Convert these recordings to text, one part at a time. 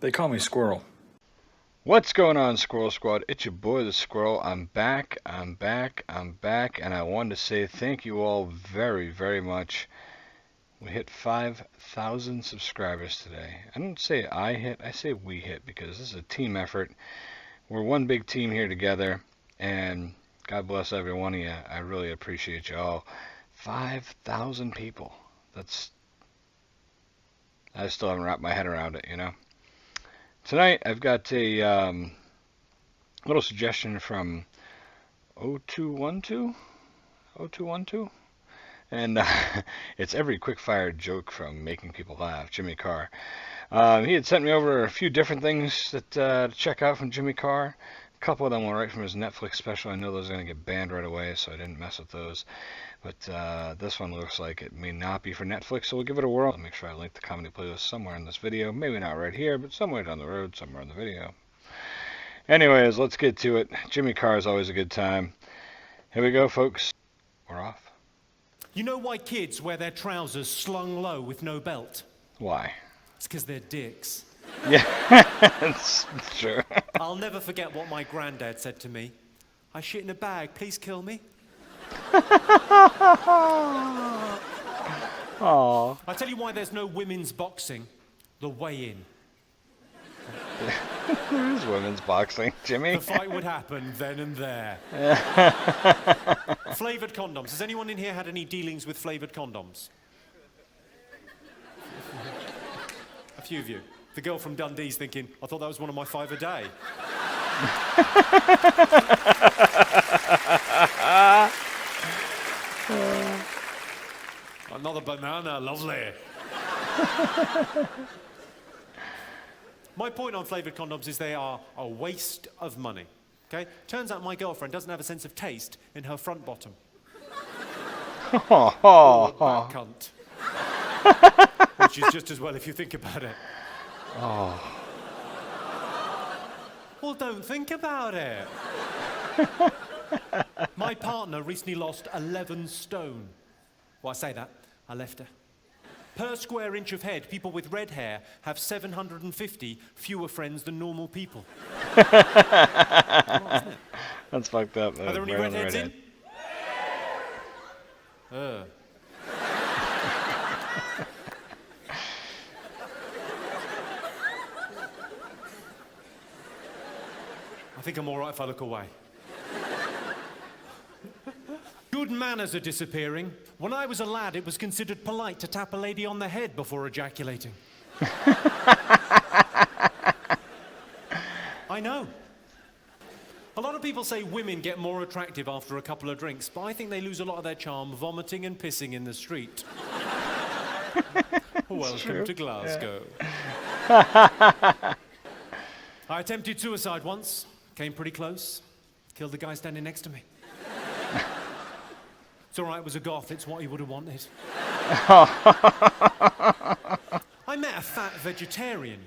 They call me Squirrel. What's going on, Squirrel Squad? It's your boy, the Squirrel. I'm back, and I wanted to say thank you all very, very much. We hit 5,000 subscribers today. I don't say I hit, I say we hit, because this is a team effort. We're one big team here together, and God bless every one of you. I really appreciate you all. 5,000 people. I still haven't wrapped my head around it, you know? Tonight, I've got a little suggestion from 0212, and it's every quick-fire joke from Making People Laugh, Jimmy Carr. He had sent me over a few different things to check out from Jimmy Carr. A couple of them were right from his Netflix special. I know those are going to get banned right away, so I didn't mess with those. But this one looks like it may not be for Netflix, so we'll give it a whirl. I'll make sure I link the comedy playlist somewhere in this video. Maybe not right here, but somewhere down the road, somewhere in the video. Anyways, let's get to it. Jimmy Carr is always a good time. Here we go, folks. We're off. You know why kids wear their trousers slung low with no belt? Why? It's because they're dicks. Yeah, that's true. I'll never forget what my granddad said to me. I shit in a bag, please kill me. Aww. I tell you why there's no women's boxing. The weigh-in. There's women's boxing, Jimmy. The fight would happen then and there. Flavored condoms. Has anyone in here had any dealings with flavored condoms? A few of you. The girl from Dundee's thinking, I thought that was one of my 5 a day. Another banana, lovely. My point on flavoured condoms is they are a waste of money, okay? Turns out my girlfriend doesn't have a sense of taste in her front bottom. Or back cunt. Which is just as well if you think about it. Oh. Well, don't think about it. My partner recently lost 11 stone. Well, I say that, I left her. Per square inch of head, people with red hair have 750 fewer friends than normal people. That's fucked up. Are there any redheads in? I think I'm all right if I look away. Good manners are disappearing. When I was a lad, it was considered polite to tap a lady on the head before ejaculating. I know. A lot of people say women get more attractive after a couple of drinks, but I think they lose a lot of their charm vomiting and pissing in the street. Welcome to Glasgow. Yeah. I attempted suicide once. Came pretty close. Killed the guy standing next to me. It's all right, it was a goth. It's what he would have wanted. I met a fat vegetarian.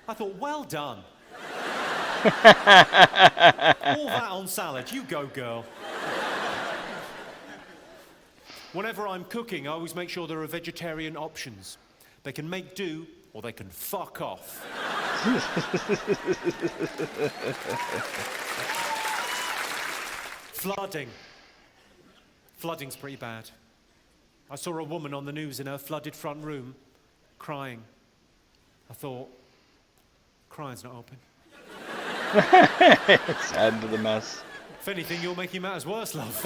I thought, well done. All that on salad. You go, girl. Whenever I'm cooking, I always make sure there are vegetarian options. They can make do, or they can fuck off. Flooding. Flooding's pretty bad. I saw a woman on the news in her flooded front room, crying. I thought, crying's not open. It's adding to the mess. If anything, you're making matters worse, love.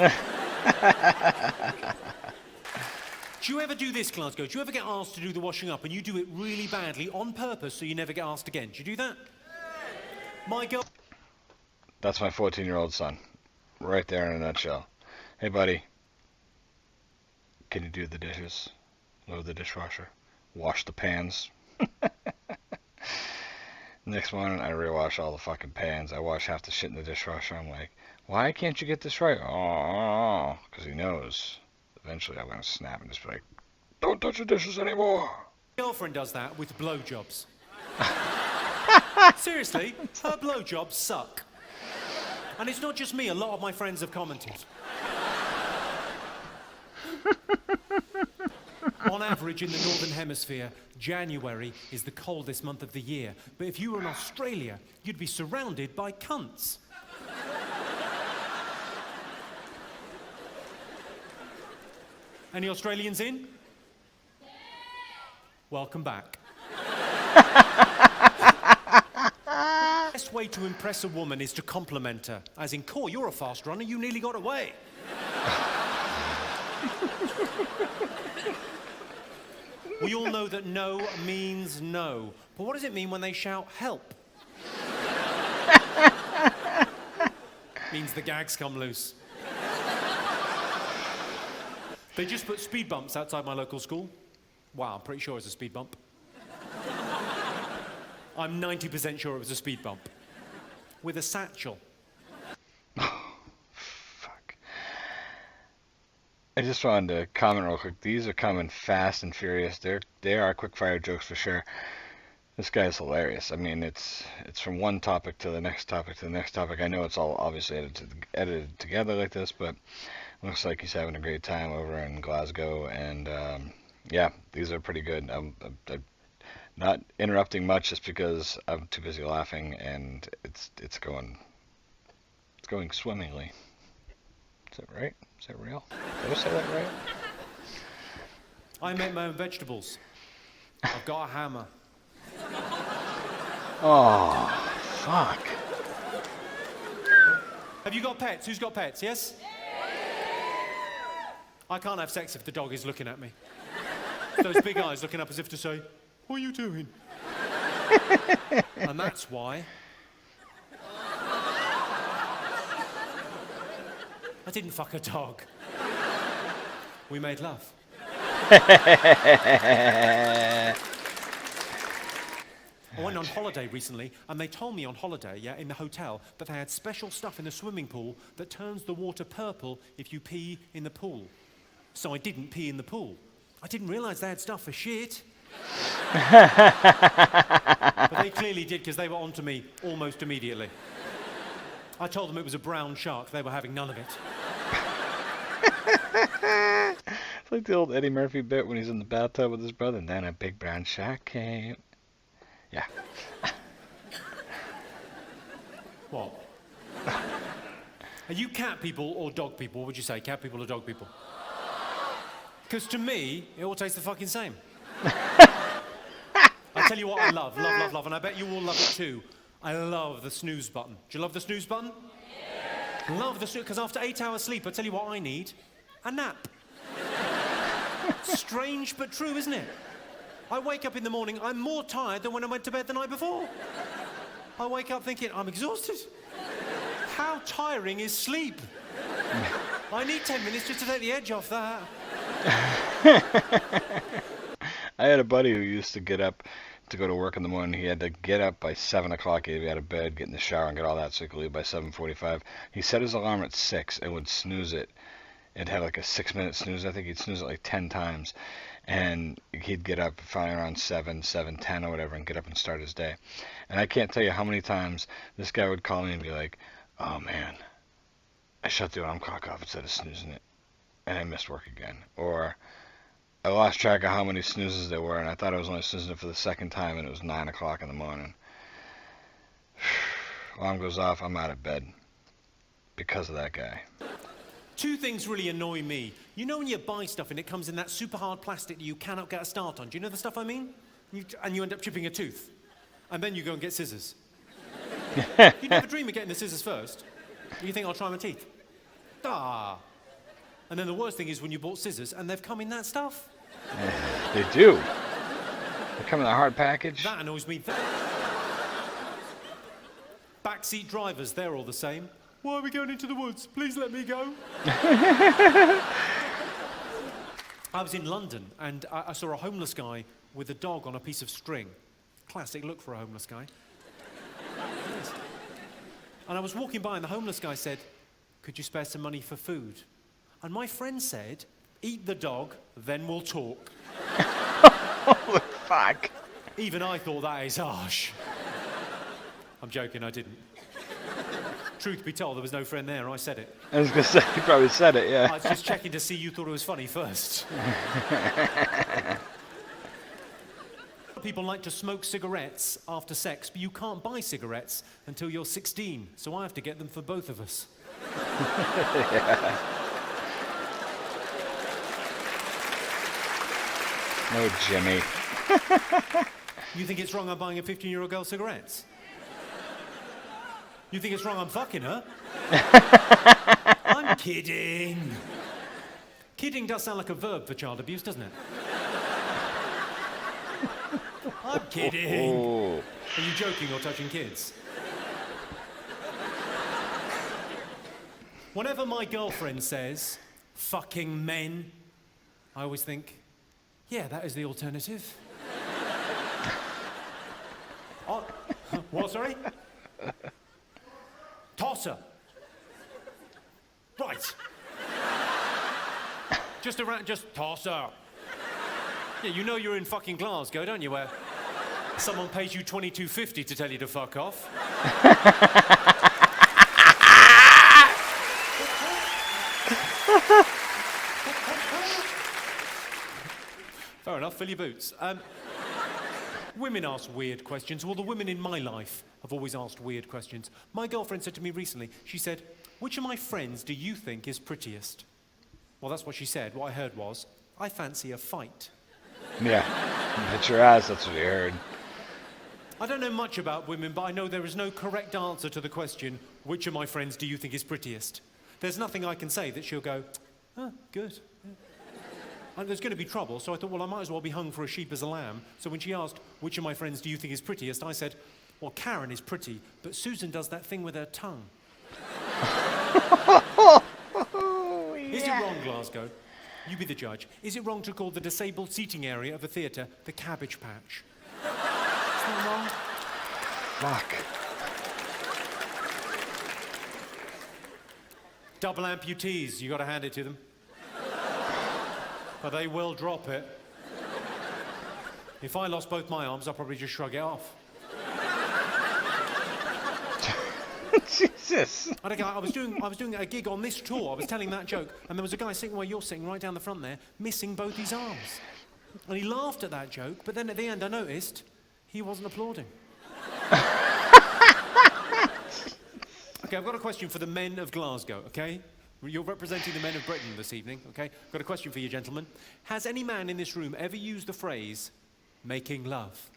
Do you ever do this, Glasgow? Do you ever get asked to do the washing up and you do it really badly on purpose so you never get asked again? Do you do that? My girl... That's my 14-year-old son. Right there in a nutshell. Hey, buddy. Can you do the dishes? Load the dishwasher. Wash the pans. Next morning, I rewash all the fucking pans. I wash half the shit in the dishwasher. I'm like, why can't you get this right? Oh, because he knows. Eventually, I'm going to snap and just be like, don't touch the dishes anymore. My girlfriend does that with blowjobs. Seriously, her blowjobs suck. And it's not just me, a lot of my friends have commented. On average, in the Northern Hemisphere, January is the coldest month of the year. But if you were in Australia, you'd be surrounded by cunts. Any Australians in? Welcome back. The best way to impress a woman is to compliment her. As in, "Cool, you're a fast runner, you nearly got away." We all know that no means no. But what does it mean when they shout, "Help"? Means the gags come loose. They just put speed bumps outside my local school. Wow, I'm pretty sure it's a speed bump. I'm 90% sure it was a speed bump. With a satchel. Fuck. I just wanted to comment real quick. These are coming fast and furious. They are quick fire jokes for sure. This guy's hilarious. I mean, it's from one topic to the next topic to the next topic. I know it's all obviously edited together like this, but it looks like he's having a great time over in Glasgow. And yeah, these are pretty good. I'm not interrupting much just because I'm too busy laughing, and it's going swimmingly. Is that right? Is that real? Did I say that right? I make my own vegetables. I've got a hammer. Oh, fuck. Have you got pets? Who's got pets, yes? I can't have sex if the dog is looking at me. Those big eyes looking up as if to say, "What are you doing?" And that's why I didn't fuck a dog. We made love. I went on holiday recently, and they told me on holiday, in the hotel, that they had special stuff in the swimming pool that turns the water purple if you pee in the pool. So I didn't pee in the pool. I didn't realise they had stuff for shit. But they clearly did, because they were onto me almost immediately. I told them it was a brown shark. They were having none of it. It's like the old Eddie Murphy bit when he's in the bathtub with his brother, and then a big brown shark came. Yeah. What? Are you cat people or dog people? What would you say, cat people or dog people? Because to me, it all tastes the fucking same. I tell you what I love, and I bet you all love it too. I love the snooze button. Do you love the snooze button? Yeah. Love the snooze, because after 8 hours sleep, I tell you what I need, a nap. Strange but true, isn't it? I wake up in the morning, I'm more tired than when I went to bed the night before. I wake up thinking, I'm exhausted. How tiring is sleep? I need 10 minutes just to take the edge off that. I had a buddy who used to get up to go to work in the morning. He had to get up by 7 o'clock. He'd be out of bed, get in the shower, and get all that so he could leave by 7:45. He set his alarm at 6 and would snooze it. It'd have like a 6-minute snooze. I think he'd snooze it like 10 times. And he'd get up finally around 7:10 or whatever, and get up and start his day. And I can't tell you how many times this guy would call me and be like, "Oh man, I shut the alarm clock off instead of snoozing it, and I missed work again." Or, "I lost track of how many snoozes there were, and I thought I was only snoozing it for the second time, and it was 9 o'clock in the morning." Alarm goes off, I'm out of bed because of that guy. Two things really annoy me. You know when you buy stuff and it comes in that super hard plastic that you cannot get a start on? Do you know the stuff I mean? And you end up chipping a tooth. And then you go and get scissors. You never dream of getting the scissors first. You think, I'll try my teeth. Ah. And then the worst thing is when you bought scissors and they've come in that stuff. They do. They come in a hard package. That annoys me. Backseat drivers, they're all the same. Why are we going into the woods? Please let me go. I was in London and I saw a homeless guy with a dog on a piece of string. Classic look for a homeless guy. And I was walking by and the homeless guy said, "Could you spare some money for food?" And my friend said, "Eat the dog, then we'll talk." Holy fuck. Even I thought that is harsh. I'm joking, I didn't. Truth be told, there was no friend there. I said it. I was going to say, you probably said it, yeah. I was just checking to see you thought it was funny first. People like to smoke cigarettes after sex, but you can't buy cigarettes until you're 16, so I have to get them for both of us. Yeah. No, Jimmy. You think it's wrong I'm buying a 15-year-old girl cigarettes? You think it's wrong I'm fucking her? I'm kidding. Kidding does sound like a verb for child abuse, doesn't it? I'm kidding. Oh. Are you joking or touching kids? Whenever my girlfriend says, fucking men, I always think, yeah, that is the alternative. Oh, what, sorry? Tosser. Right. Just tosser. Yeah, you know you're in fucking Glasgow, don't you, where someone pays you $22.50 to tell you to fuck off? Fair enough, fill your boots. Women ask weird questions. Well, the women in my life have always asked weird questions. My girlfriend said to me recently, she said, which of my friends do you think is prettiest? Well, that's what she said. What I heard was, I fancy a fight. Yeah, bet your ass that's what you heard. I don't know much about women, but I know there is no correct answer to the question, which of my friends do you think is prettiest? There's nothing I can say that she'll go, oh, good. Yeah. And there's going to be trouble, so I thought, well, I might as well be hung for a sheep as a lamb. So when she asked, which of my friends do you think is prettiest, I said, well, Karen is pretty, but Susan does that thing with her tongue. Oh, yeah. Is it wrong, Glasgow? You be the judge. Is it wrong to call the disabled seating area of a theatre the Cabbage Patch? Is that wrong? Fuck. Double amputees, you got to hand it to them. But they will drop it. If I lost both my arms, I'll probably just shrug it off. Jesus. I was doing a gig on this tour. I was telling that joke, and there was a guy sitting where you're sitting, right down the front there, missing both his arms. And he laughed at that joke, but then at the end I noticed he wasn't applauding. Okay, I've got a question for the men of Glasgow, okay? You're representing the men of Britain this evening, okay? I've got a question for you, gentlemen. Has any man in this room ever used the phrase, making love?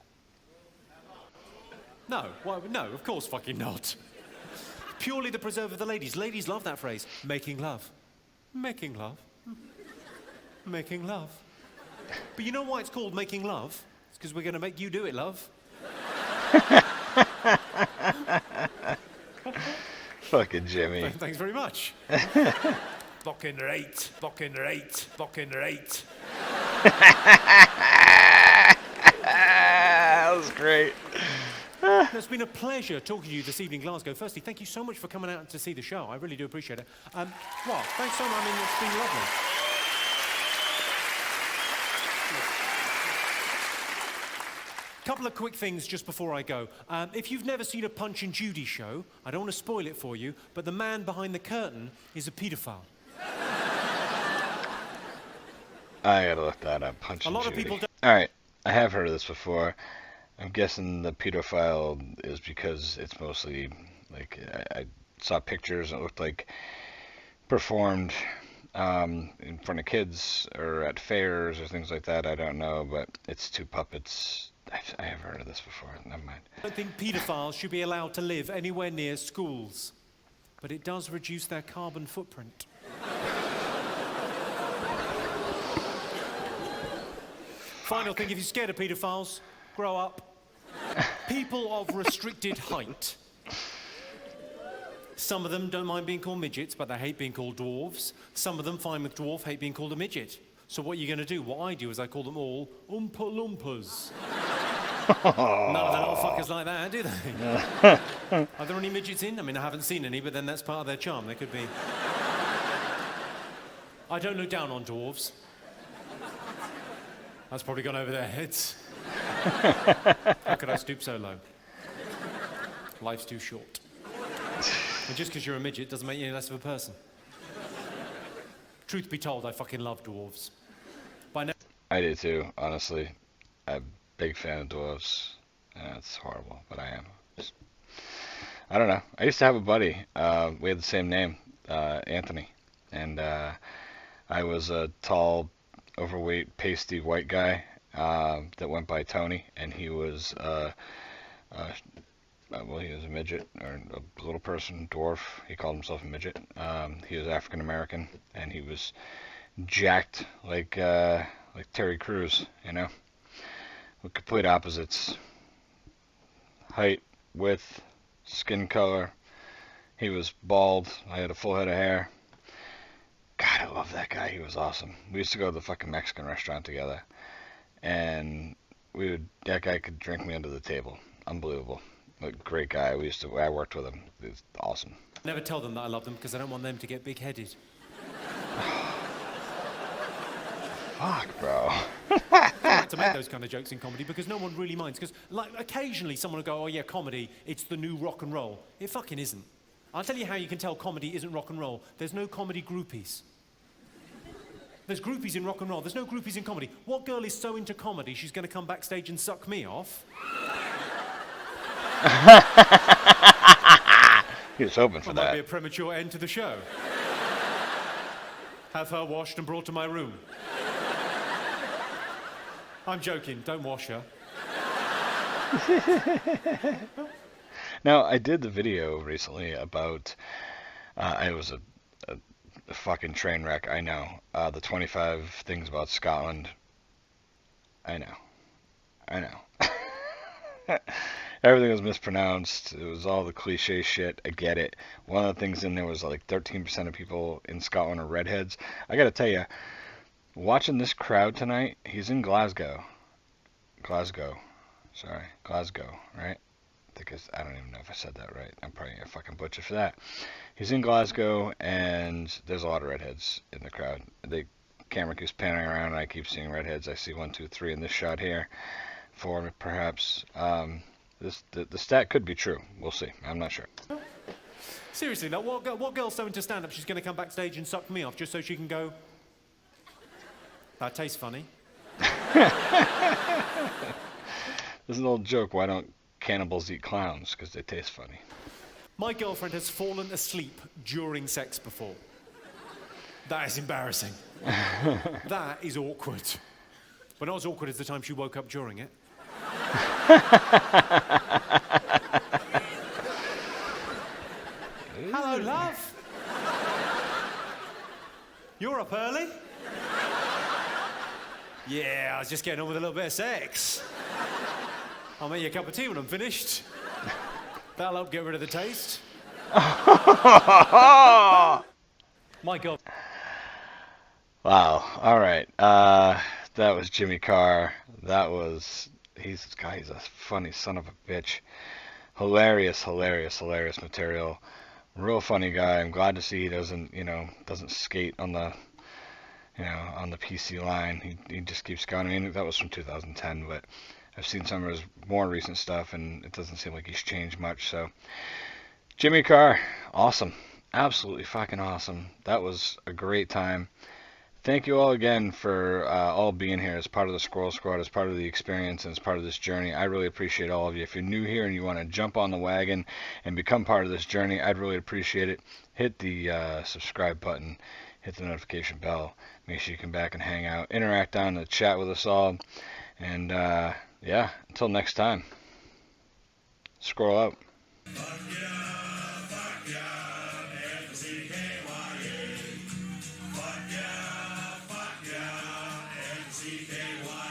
No, well, no, of course fucking not. Purely the preserve of the ladies. Ladies love that phrase, making love. Making love. Making love. But you know why it's called making love? It's because we're going to make you do it, love. Fucking Jimmy. Thanks very much. Fucking right. Fucking right. Fucking right. That was great. It's been a pleasure talking to you this evening, Glasgow. Firstly, thank you so much for coming out to see the show. I really do appreciate it. Well, thanks so much. I mean, it's been lovely. Couple of quick things just before I go. If you've never seen a Punch and Judy show, I don't want to spoil it for you, but the man behind the curtain is a paedophile. I gotta look that up. Punch and Judy. People don't. All right, I have heard of this before. I'm guessing the pedophile is because it's mostly like I saw pictures and it looked like performed in front of kids or at fairs or things like that. I don't know, but it's two puppets. I have heard of this before. Never mind. I don't think paedophiles should be allowed to live anywhere near schools, but it does reduce their carbon footprint. Final thing, if you're scared of paedophiles, grow up. People of restricted height. Some of them don't mind being called midgets, but they hate being called dwarves. Some of them, fine with dwarf, hate being called a midget. So what you're going to do, what I do is I call them all Oompa Loompas. None of the little fuckers like that, do they? Are there any midgets in? I mean, I haven't seen any, but then that's part of their charm. They could be. I don't look down on dwarves. That's probably gone over their heads. How could I stoop so low? Life's too short. And just because you're a midget doesn't make you any less of a person. Truth be told, I fucking love dwarves. I do too, honestly. I'm a big fan of dwarves. It's horrible, but I am. I don't know. I used to have a buddy. We had the same name, Anthony. And I was a tall, overweight, pasty white guy that went by Tony. And he was, well, he was a midget, or a little person, dwarf. He called himself a midget. He was African American, and he was jacked like Terry Crews, you know? With complete opposites. Height, width, skin color. He was bald. I had a full head of hair. God, I love that guy. He was awesome. We used to go to the fucking Mexican restaurant together. And that guy could drink me under the table. Unbelievable. A great guy. I worked with him. He was awesome. Never tell them that I love them because I don't want them to get big-headed. Fuck, bro. I like to make those kind of jokes in comedy because no one really minds. Because, like, occasionally someone will go, oh, yeah, comedy, it's the new rock and roll. It fucking isn't. I'll tell you how you can tell comedy isn't rock and roll. There's no comedy groupies. There's groupies in rock and roll. There's no groupies in comedy. What girl is so into comedy she's going to come backstage and suck me off? He was hoping for That that. might be a premature end to the show. Have her washed and brought to my room. I'm joking, don't wash her. Now, I did the video recently about, it was a fucking train wreck, I know. The 25 things about Scotland. I know. Everything was mispronounced. It was all the cliche shit. I get it. One of the things in there was like 13% of people in Scotland are redheads. I gotta tell you, watching this crowd tonight, he's in Glasgow. Glasgow, right? I don't even know if I said that right. I'm probably a fucking butcher for that. He's in Glasgow, and there's a lot of redheads in the crowd. The camera keeps panning around, and I keep seeing redheads. I see 1, 2, 3 in this shot here. 4, perhaps. The stat could be true. We'll see. I'm not sure. Seriously, now, what girl's so into stand-up she's going to come backstage and suck me off just so she can go, that tastes funny? There's an old joke. Why don't cannibals eat clowns? Because they taste funny. My girlfriend has fallen asleep during sex before. That is embarrassing. That is awkward. But not as awkward as the time she woke up during it. Hello, love. You're up early? Yeah, I was just getting on with a little bit of sex. I'll make you a cup of tea when I'm finished. That'll help get rid of the taste. My God. Wow. All right. That was Jimmy Carr. He's a funny son of a bitch. Hilarious material. Real funny guy. I'm glad to see he doesn't skate on the PC line. He just keeps going. I mean, that was from 2010, but I've seen some of his more recent stuff, and it doesn't seem like he's changed much. So, Jimmy Carr, awesome. Absolutely fucking awesome. That was a great time. Thank you all again for all being here as part of the Squirrel Squad, as part of the experience, and as part of this journey. I really appreciate all of you. If you're new here and you want to jump on the wagon and become part of this journey, I'd really appreciate it. Hit the subscribe button. Hit the notification bell. Make sure you come back and hang out. Interact down in the chat with us all. And, yeah, until next time. Squirrel out. Fuck yeah, fuck yeah, F-C-K-Y.